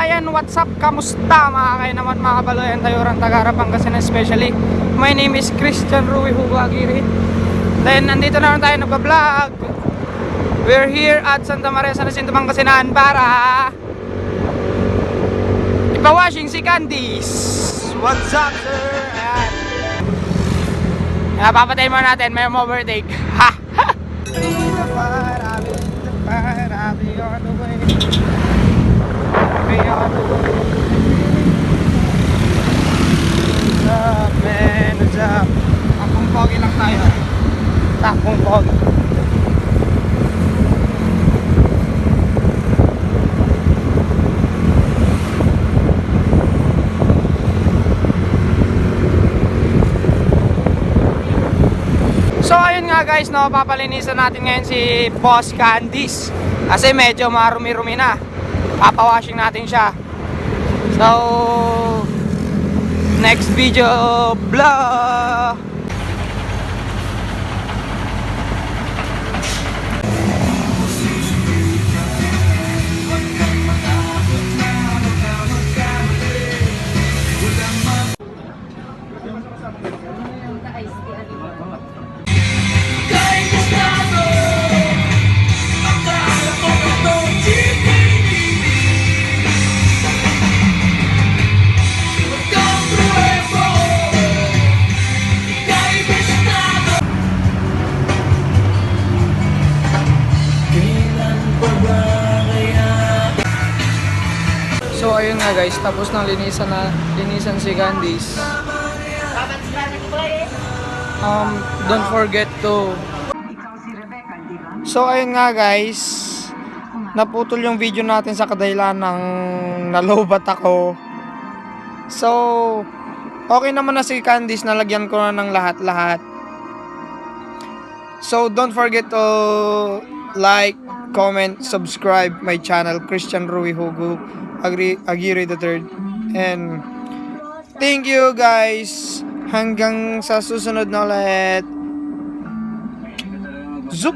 ayan, what's up? Kamusta mga kayo naman mga kabaloyan tayo rin taga Pangasinan especially. My name is Christian Rui Hugo Aguirre. Then nandito na tayo nagpa-vlog. We're here at Santa Maria San Jacinto Pangasinan para ipa-washing si Candice. What's up sir? Ayan. Papatayin mo natin, may overtake. Ha! What's up? Takbong pogi lang tayo. Takbong pogi. So ayun nga guys, no, papalinisan natin ngayon si Boss Candice kasi medyo marumi-rumi na. Papawashing natin siya. So next video vlog. So ayun nga guys, tapos nang linisan si Candice. Don't forget to. So ayun nga guys, naputol yung video natin sa kadahilan ng nalobat ako. So okay naman na si Candice, nalagyan ko na ng lahat-lahat. So don't forget to like, comment, subscribe my channel Christian Rui Hugo Aguirre III. And thank you guys. Hanggang sa susunod na ulit. Zup!